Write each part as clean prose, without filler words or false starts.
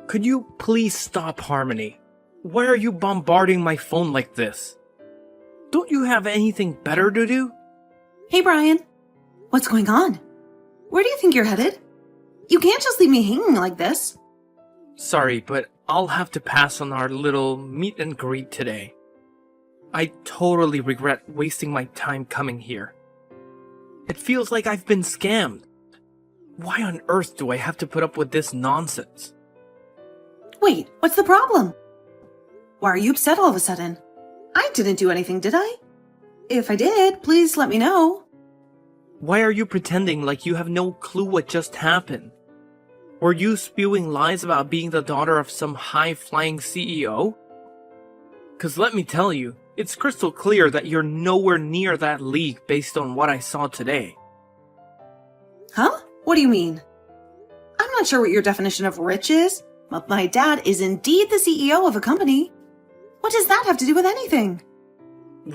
Could you please stop, Harmony? Why are you bombarding my phone like this? Don't you have anything better to do? Hey, Brian. What's going on? Where do you think you're headed? You can't just leave me hanging like this. Sorry, but I'll have to pass on our little meet and greet today. I totally regret wasting my time coming here. It feels like I've been scammed. Why on earth do I have to put up with this nonsense? Wait, what's the problem? Why are you upset all of a sudden? I didn't do anything, did I? If I did, please let me know. Why are you pretending like you have no clue what just happened? Were you spewing lies about being the daughter of some high-flying CEO? 'Cause let me tell you, it's crystal clear that you're nowhere near that league based on what I saw today. Huh? What do you mean? I'm not sure what your definition of rich is, but my dad is indeed the CEO of a company. What does that have to do with anything?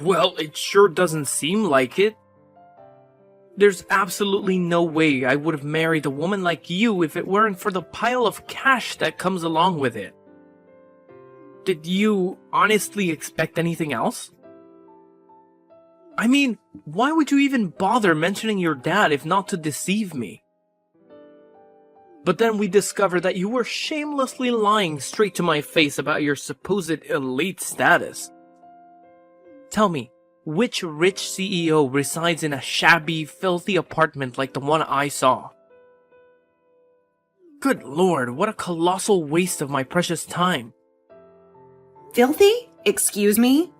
Well, it sure doesn't seem like it. There's absolutely no way I would have married a woman like you if it weren't for the pile of cash that comes along with it. Did you honestly expect anything else? I mean, why would you even bother mentioning your dad if not to deceive me? But then we discovered that you were shamelessly lying straight to my face about your supposed elite status. Tell me, which rich CEO resides in a shabby, filthy apartment like the one I saw? Good lord, what a colossal waste of my precious time. Filthy? Excuse me?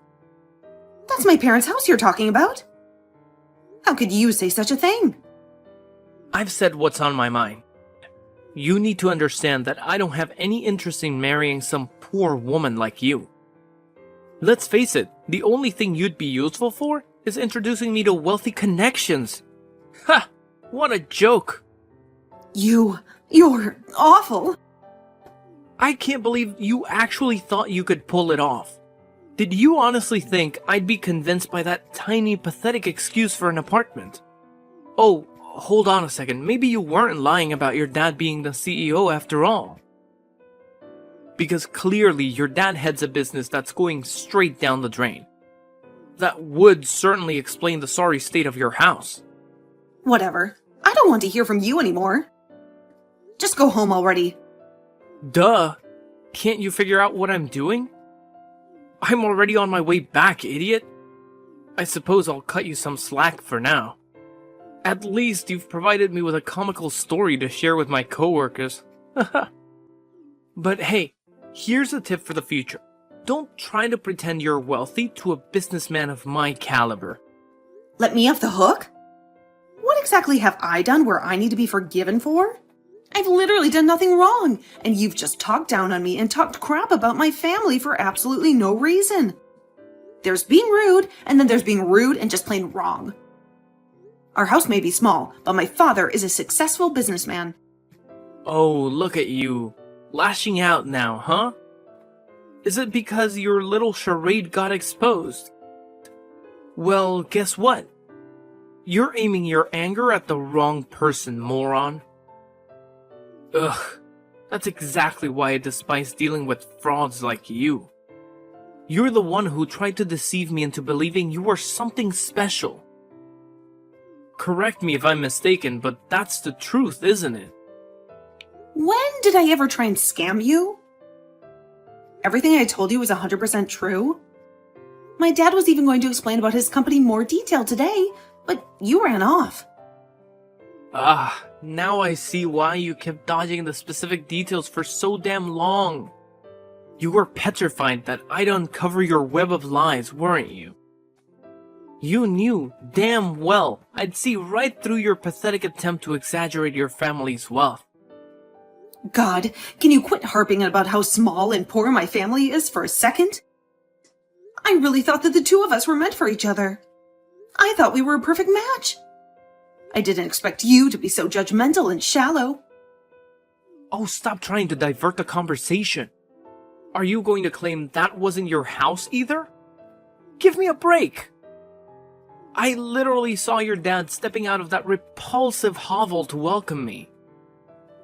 That's my parents' house you're talking about. How could you say such a thing? I've said what's on my mind. You need to understand that I don't have any interest in marrying some poor woman like you. Let's face it, the only thing you'd be useful for is introducing me to wealthy connections. Ha! What a joke! You're awful. I can't believe you actually thought you could pull it off. Did you honestly think I'd be convinced by that tiny, pathetic excuse for an apartment? Oh, hold on a second, maybe you weren't lying about your dad being the CEO after all. Because clearly your dad heads a business that's going straight down the drain. That would certainly explain the sorry state of your house. Whatever. I don't want to hear from you anymore. Just go home already. Duh. Can't you figure out what I'm doing? I'm already on my way back, idiot. I suppose I'll cut you some slack for now. At least you've provided me with a comical story to share with my coworkers. But hey, here's a tip for the future. Don't try to pretend you're wealthy to a businessman of my caliber. Let me off the hook? What exactly have I done where I need to be forgiven for? I've literally done nothing wrong, and you've just talked down on me and talked crap about my family for absolutely no reason. There's being rude, and then there's being rude and just plain wrong. Our house may be small, but my father is a successful businessman. Oh, look at you. Lashing out now, huh? Is it because your little charade got exposed? Well, guess what? You're aiming your anger at the wrong person, moron. Ugh, that's exactly why I despise dealing with frauds like you. You're the one who tried to deceive me into believing you were something special. Correct me if I'm mistaken, but that's the truth, isn't it? When did I ever try and scam you? Everything I told you was 100% true. My dad was even going to explain about his company in more detail today, but you ran off. Ah, now I see why you kept dodging the specific details for so damn long. You were petrified that I'd uncover your web of lies, weren't you? You knew damn well I'd see right through your pathetic attempt to exaggerate your family's wealth. God, can you quit harping about how small and poor my family is for a second? I really thought that the two of us were meant for each other. I thought we were a perfect match. I didn't expect you to be so judgmental and shallow. Oh, stop trying to divert the conversation. Are you going to claim that wasn't your house either? Give me a break. I literally saw your dad stepping out of that repulsive hovel to welcome me.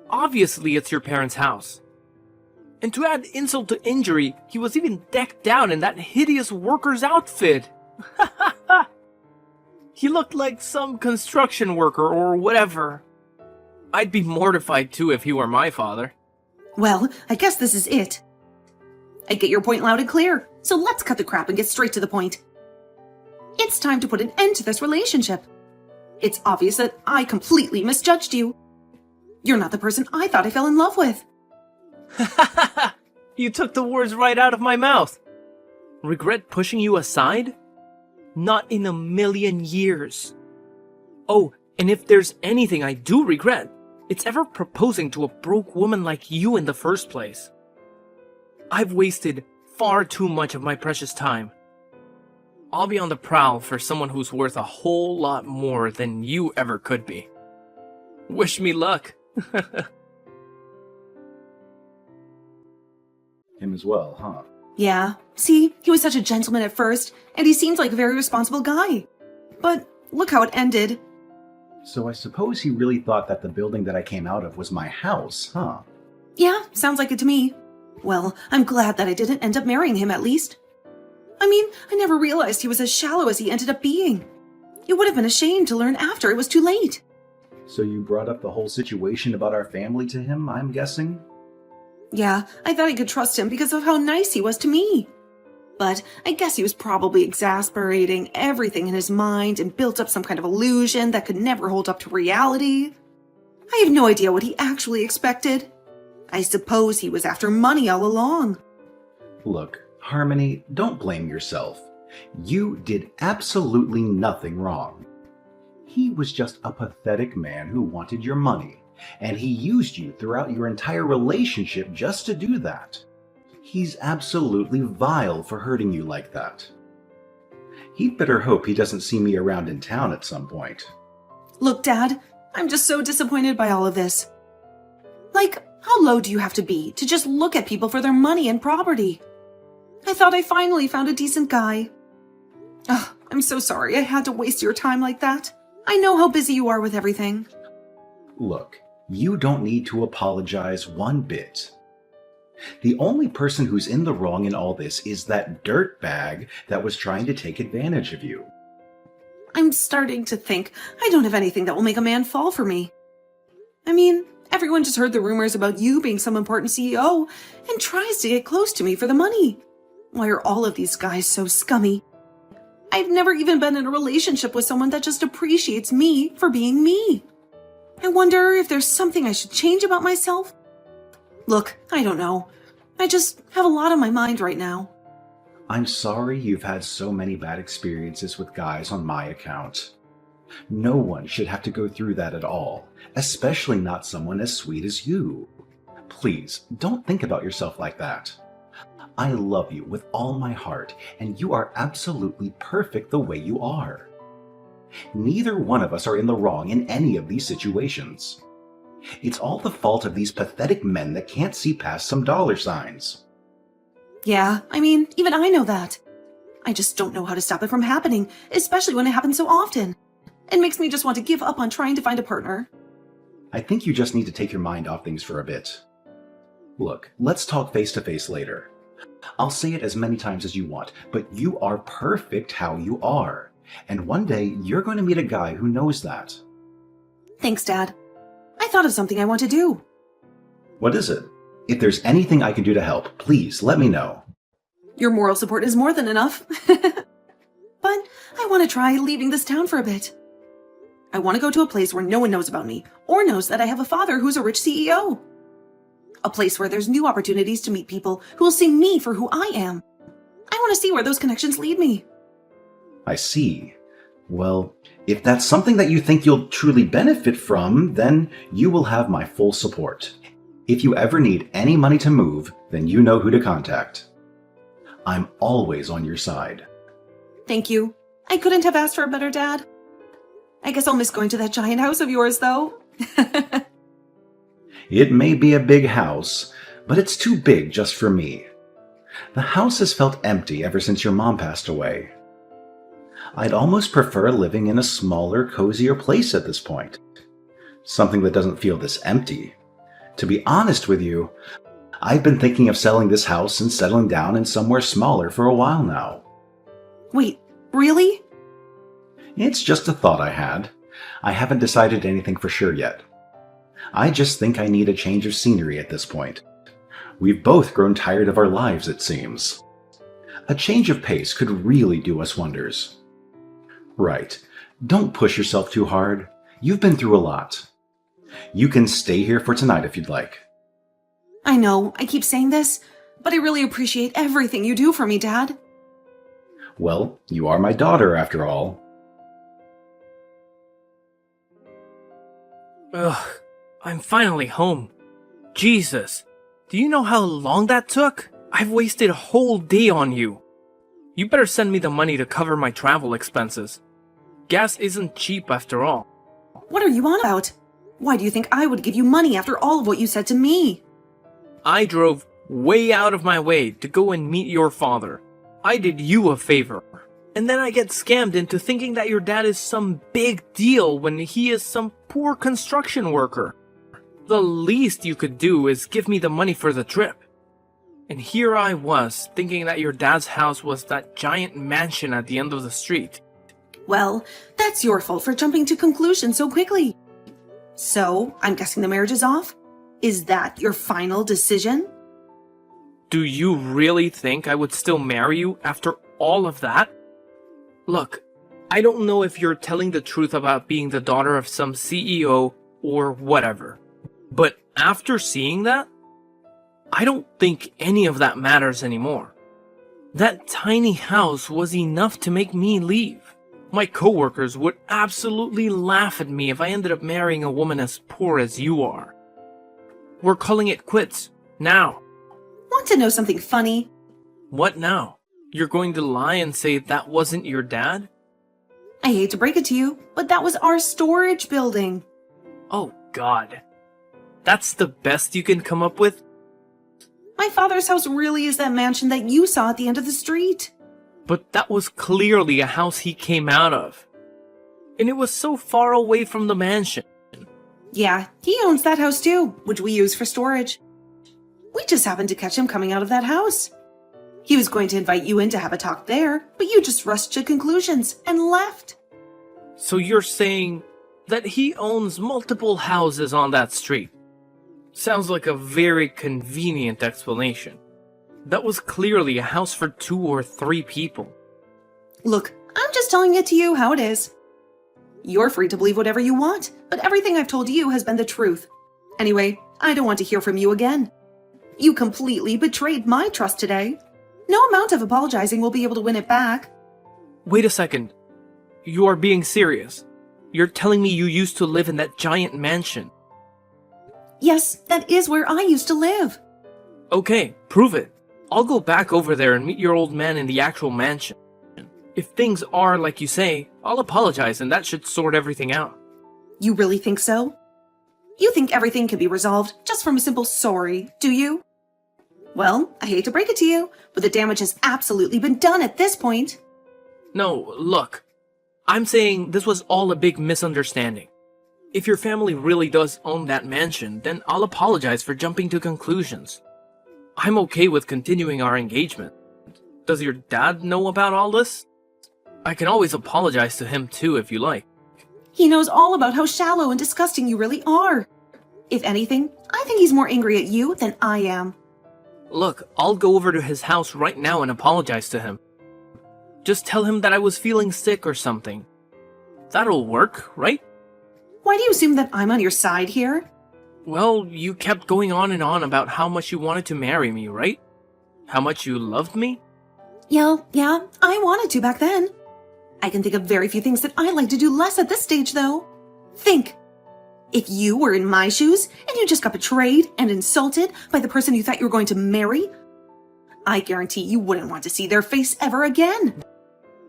Obviously, it's your parents' house. And to add insult to injury, he was even decked out in that hideous worker's outfit. He looked like some construction worker or whatever. I'd be mortified too if he were my father. Well, I guess this is it. I get your point loud and clear, so let's cut the crap and get straight to the point. It's time to put an end to this relationship. It's obvious that I completely misjudged you. You're not the person I thought I fell in love with. You took the words right out of my mouth. Regret pushing you aside? Not in a million years. Oh, and if there's anything I do regret, it's ever proposing to a broke woman like you in the first place. I've wasted far too much of my precious time. I'll be on the prowl for someone who's worth a whole lot more than you ever could be. Wish me luck. Him as well, huh? Yeah, see, he was such a gentleman at first, and he seemed like a very responsible guy. But look how it ended. So I suppose he really thought that the building that I came out of was my house, huh? Yeah, sounds like it to me. Well, I'm glad that I didn't end up marrying him at least. I mean, I never realized he was as shallow as he ended up being. It would have been a shame to learn after it was too late. So you brought up the whole situation about our family to him, I'm guessing? Yeah, I thought I could trust him because of how nice he was to me. But I guess he was probably exasperating everything in his mind and built up some kind of illusion that could never hold up to reality. I have no idea what he actually expected. I suppose he was after money all along. Look, Harmony, don't blame yourself. You did absolutely nothing wrong. He was just a pathetic man who wanted your money, and he used you throughout your entire relationship just to do that. He's absolutely vile for hurting you like that. He'd better hope he doesn't see me around in town at some point. Look, Dad, I'm just so disappointed by all of this. Like, how low do you have to be to just look at people for their money and property? I thought I finally found a decent guy. Ugh, I'm so sorry I had to waste your time like that. I know how busy you are with everything. Look, you don't need to apologize one bit. The only person who's in the wrong in all this is that dirtbag that was trying to take advantage of you. I'm starting to think I don't have anything that will make a man fall for me. I mean, everyone just heard the rumors about you being some important CEO and tries to get close to me for the money. Why are all of these guys so scummy? I've never even been in a relationship with someone that just appreciates me for being me. I wonder if there's something I should change about myself. Look, I don't know. I just have a lot on my mind right now. I'm sorry you've had so many bad experiences with guys on my account. No one should have to go through that at all, especially not someone as sweet as you. Please, don't think about yourself like that. I love you with all my heart, and you are absolutely perfect the way you are. Neither one of us are in the wrong in any of these situations. It's all the fault of these pathetic men that can't see past some dollar signs. Yeah, I mean, even I know that. I just don't know how to stop it from happening, especially when it happens so often. It makes me just want to give up on trying to find a partner. I think you just need to take your mind off things for a bit. Look, let's talk face to face later. I'll say it as many times as you want, but you are perfect how you are. And one day, you're going to meet a guy who knows that. Thanks, Dad. I thought of something I want to do. What is it? If there's anything I can do to help, please let me know. Your moral support is more than enough. But I want to try leaving this town for a bit. I want to go to a place where no one knows about me, or knows that I have a father who's a rich CEO. A place where there's new opportunities to meet people who will see me for who I am. I want to see where those connections lead me. I see. Well, if that's something that you think you'll truly benefit from, then you will have my full support. If you ever need any money to move, then you know who to contact. I'm always on your side. Thank you. I couldn't have asked for a better dad. I guess I'll miss going to that giant house of yours, though. It may be a big house, but it's too big just for me. The house has felt empty ever since your mom passed away. I'd almost prefer living in a smaller, cozier place at this point. Something that doesn't feel this empty. To be honest with you, I've been thinking of selling this house and settling down in somewhere smaller for a while now. Wait, really? It's just a thought I had. I haven't decided anything for sure yet. I just think I need a change of scenery at this point. We've both grown tired of our lives, it seems. A change of pace could really do us wonders. Right. Don't push yourself too hard. You've been through a lot. You can stay here for tonight if you'd like. I know, I keep saying this, but I really appreciate everything you do for me, Dad. Well, you are my daughter after all. Ugh, I'm finally home. Jesus, do you know how long that took? I've wasted a whole day on you. You better send me the money to cover my travel expenses. Gas isn't cheap after all. What are you on about? Why do you think I would give you money after all of what you said to me? I drove way out of my way to go and meet your father. I did you a favor. And then I get scammed into thinking that your dad is some big deal when he is some poor construction worker. The least you could do is give me the money for the trip. And here I was, thinking that your dad's house was that giant mansion at the end of the street. Well, that's your fault for jumping to conclusions so quickly. So, I'm guessing the marriage is off? Is that your final decision? Do you really think I would still marry you after all of that? Look, I don't know if you're telling the truth about being the daughter of some CEO or whatever, but after seeing that, I don't think any of that matters anymore. That tiny house was enough to make me leave. My coworkers would absolutely laugh at me if I ended up marrying a woman as poor as you are. We're calling it quits, now. Want to know something funny? What now? You're going to lie and say that wasn't your dad? I hate to break it to you, but that was our storage building. Oh God. That's the best you can come up with? My father's house really is that mansion that you saw at the end of the street. But that was clearly a house he came out of. And it was so far away from the mansion. Yeah, he owns that house too, which we use for storage. We just happened to catch him coming out of that house. He was going to invite you in to have a talk there, but you just rushed to conclusions and left. So you're saying that he owns multiple houses on that street? Sounds like a very convenient explanation. That was clearly a house for 2 or 3 people. Look, I'm just telling it to you how it is. You're free to believe whatever you want, but everything I've told you has been the truth. Anyway, I don't want to hear from you again. You completely betrayed my trust today. No amount of apologizing will be able to win it back. Wait a second. You are being serious. You're telling me you used to live in that giant mansion. Yes, that is where I used to live. Okay, prove it. I'll go back over there and meet your old man in the actual mansion. If things are like you say, I'll apologize and that should sort everything out. You really think so? You think everything can be resolved just from a simple sorry, do you? Well, I hate to break it to you, but the damage has absolutely been done at this point. No, look. I'm saying this was all a big misunderstanding. If your family really does own that mansion, then I'll apologize for jumping to conclusions. I'm okay with continuing our engagement. Does your dad know about all this? I can always apologize to him too if you like. He knows all about how shallow and disgusting you really are. If anything, I think he's more angry at you than I am. Look, I'll go over to his house right now and apologize to him. Just tell him that I was feeling sick or something. That'll work, right? Why do you assume that I'm on your side here? Well, you kept going on and on about how much you wanted to marry me, right? How much you loved me? Yeah, I wanted to back then. I can think of very few things that I'd like to do less at this stage, though. Think. If you were in my shoes and you just got betrayed and insulted by the person you thought you were going to marry, I guarantee you wouldn't want to see their face ever again.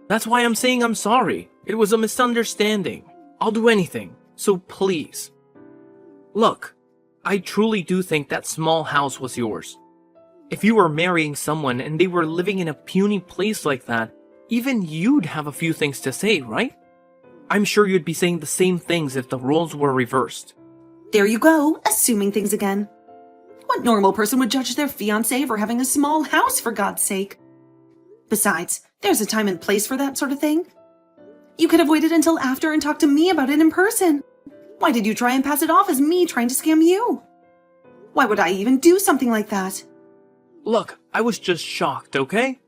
That's why I'm saying I'm sorry. It was a misunderstanding. I'll do anything, so please. Look, I truly do think that small house was yours. If you were marrying someone and they were living in a puny place like that, even you'd have a few things to say, right? I'm sure you'd be saying the same things if the roles were reversed. There you go, assuming things again. What normal person would judge their fiancé for having a small house, for God's sake? Besides, there's a time and place for that sort of thing. You could have waited until after and talked to me about it in person. Why did you try and pass it off as me trying to scam you? Why would I even do something like that? Look, I was just shocked, okay?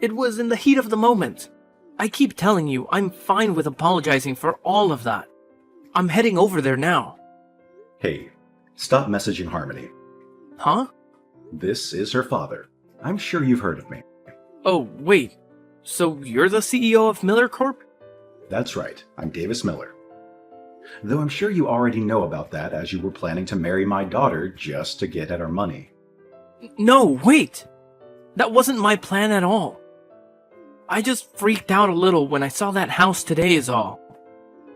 It was in the heat of the moment. I keep telling you, I'm fine with apologizing for all of that. I'm heading over there now. Hey, stop messaging Harmony. Huh? This is her father. I'm sure you've heard of me. Oh, wait. So you're the CEO of Miller Corp? That's right, I'm Davis Miller. Though I'm sure you already know about that, as you were planning to marry my daughter just to get at our money. No, wait! That wasn't my plan at all. I just freaked out a little when I saw that house today is all.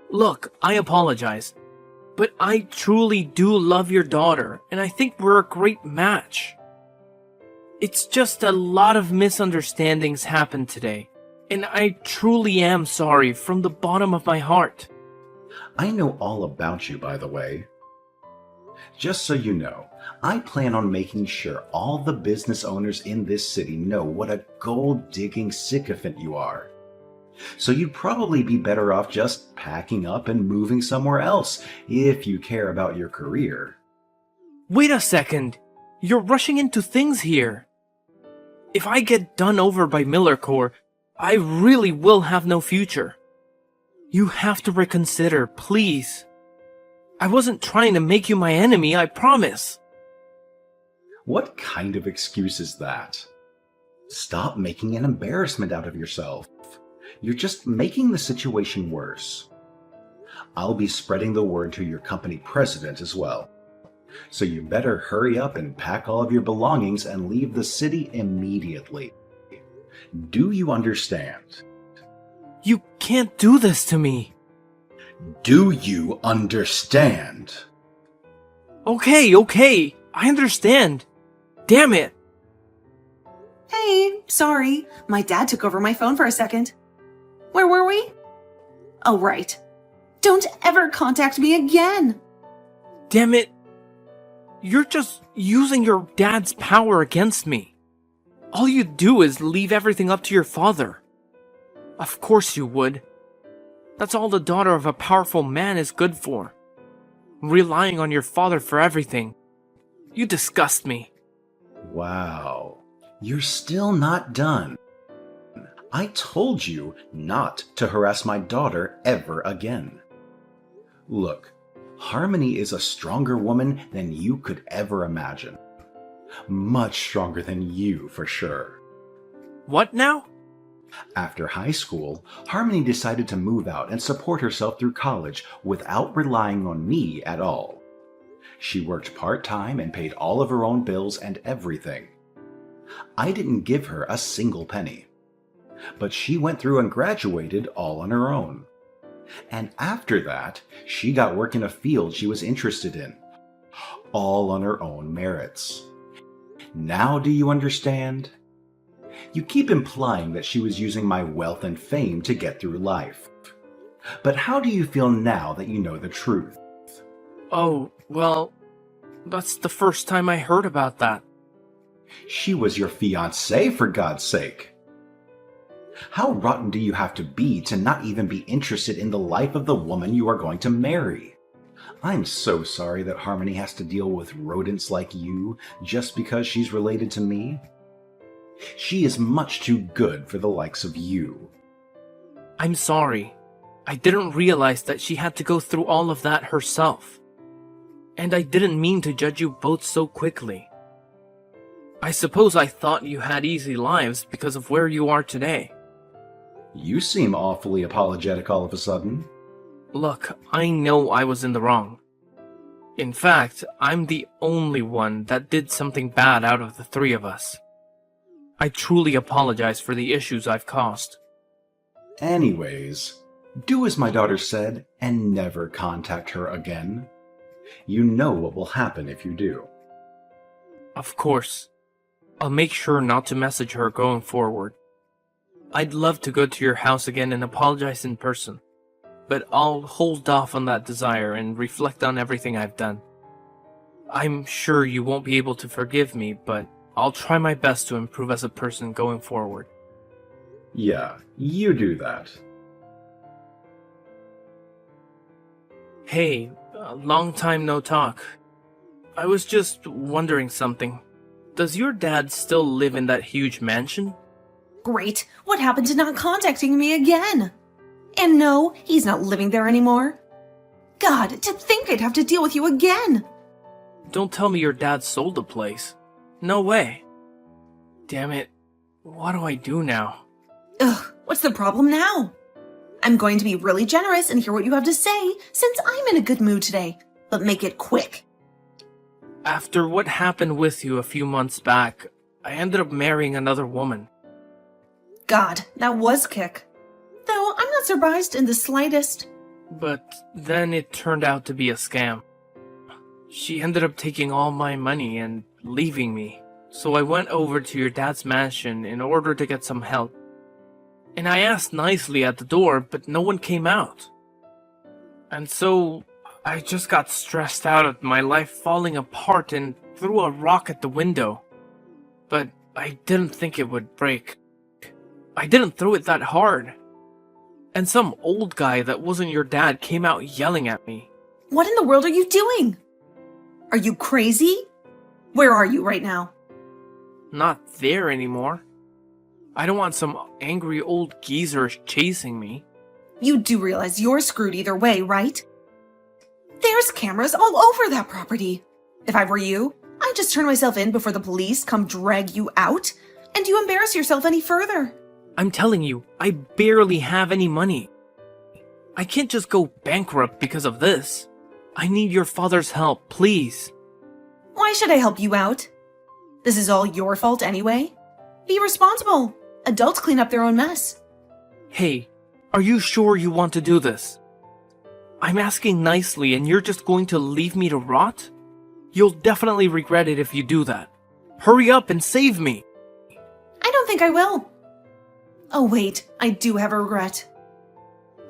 Look, I apologize, but I truly do love your daughter, and I think we're a great match. It's just a lot of misunderstandings happened today, and I truly am sorry from the bottom of my heart. I know all about you, by the way. Just so you know, I plan on making sure all the business owners in this city know what a gold-digging sycophant you are. So you'd probably be better off just packing up and moving somewhere else if you care about your career. Wait a second. You're rushing into things here. If I get done over by Miller Corp, I really will have no future. You have to reconsider, please. I wasn't trying to make you my enemy, I promise. What kind of excuse is that? Stop making an embarrassment out of yourself. You're just making the situation worse. I'll be spreading the word to your company president as well. So you better hurry up and pack all of your belongings and leave the city immediately. Do you understand? You can't do this to me. Do you understand? Okay, I understand. Damn it. Hey, sorry. My dad took over my phone for a second. Where were we? Oh, right. Don't ever contact me again. Damn it. You're just using your dad's power against me. All you do is leave everything up to your father. Of course you would. That's all the daughter of a powerful man is good for. Relying on your father for everything. You disgust me. Wow. You're still not done. I told you not to harass my daughter ever again. Look, Harmony is a stronger woman than you could ever imagine. Much stronger than you, for sure. What now? After high school, Harmony decided to move out and support herself through college without relying on me at all. She worked part-time and paid all of her own bills and everything. I didn't give her a single penny. But she went through and graduated all on her own. And after that, she got work in a field she was interested in, all on her own merits. Now do you understand? You keep implying that she was using my wealth and fame to get through life. But how do you feel now that you know the truth? Oh, well, that's the first time I heard about that. She was your fiancé, for God's sake. How rotten do you have to be to not even be interested in the life of the woman you are going to marry? I'm so sorry that Harmony has to deal with rodents like you just because she's related to me. She is much too good for the likes of you. I'm sorry. I didn't realize that she had to go through all of that herself. And I didn't mean to judge you both so quickly. I suppose I thought you had easy lives because of where you are today. You seem awfully apologetic all of a sudden. Look, I know I was in the wrong. In fact, I'm the only one that did something bad out of the three of us. I truly apologize for the issues I've caused. Anyways, do as my daughter said and never contact her again. You know what will happen if you do. Of course. I'll make sure not to message her going forward. I'd love to go to your house again and apologize in person, but I'll hold off on that desire and reflect on everything I've done. I'm sure you won't be able to forgive me, but I'll try my best to improve as a person going forward. Yeah, you do that. Hey, long time no talk. I was just wondering something. Does your dad still live in that huge mansion? Great. What happened to not contacting me again? And no, he's not living there anymore. God, to think I'd have to deal with you again. Don't tell me your dad sold the place. No way. Damn it. What do I do now? Ugh, what's the problem now? I'm going to be really generous and hear what you have to say since I'm in a good mood today, but make it quick. After what happened with you a few months back, I ended up marrying another woman. God, that was kick. Though I'm not surprised in the slightest. But then it turned out to be a scam. She ended up taking all my money and leaving me. So I went over to your dad's mansion in order to get some help. And I asked nicely at the door, but no one came out. And so I just got stressed out at my life falling apart and threw a rock at the window. But I didn't think it would break. I didn't throw it that hard. And some old guy that wasn't your dad came out yelling at me. What in the world are you doing? Are you crazy? Where are you right now? Not there anymore. I don't want some angry old geezer chasing me. You do realize you're screwed either way, right? There's cameras all over that property. If I were you, I'd just turn myself in before the police come drag you out, and you embarrass yourself any further. I'm telling you, I barely have any money. I can't just go bankrupt because of this. I need your father's help, please. Why should I help you out? This is all your fault anyway. Be responsible. Adults clean up their own mess. Hey, are you sure you want to do this? I'm asking nicely and you're just going to leave me to rot? You'll definitely regret it if you do that. Hurry up and save me. I don't think I will. Oh wait, I do have a regret.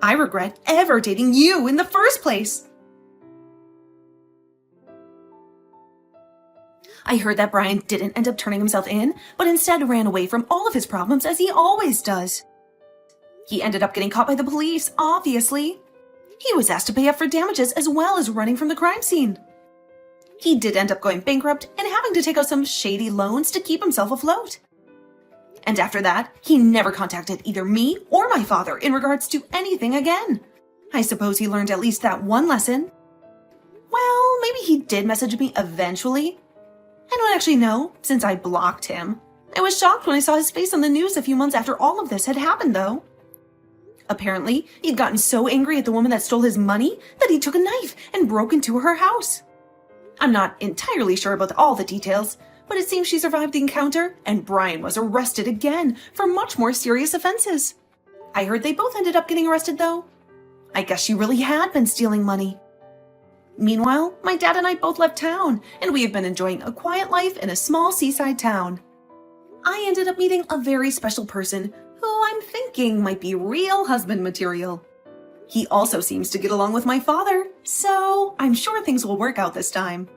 I regret ever dating you in the first place. I heard that Brian didn't end up turning himself in, but instead ran away from all of his problems as he always does. He ended up getting caught by the police, obviously. He was asked to pay up for damages as well as running from the crime scene. He did end up going bankrupt and having to take out some shady loans to keep himself afloat. And after that, he never contacted either me or my father in regards to anything again. I suppose he learned at least that one lesson. Well, maybe he did message me eventually. I don't actually know, since I blocked him. I was shocked when I saw his face on the news a few months after all of this had happened, though. Apparently, he'd gotten so angry at the woman that stole his money that he took a knife and broke into her house. I'm not entirely sure about all the details, but it seems she survived the encounter, and Brian was arrested again for much more serious offenses. I heard they both ended up getting arrested, though. I guess she really had been stealing money. Meanwhile, my dad and I both left town, and we have been enjoying a quiet life in a small seaside town. I ended up meeting a very special person who I'm thinking might be real husband material. He also seems to get along with my father, so I'm sure things will work out this time.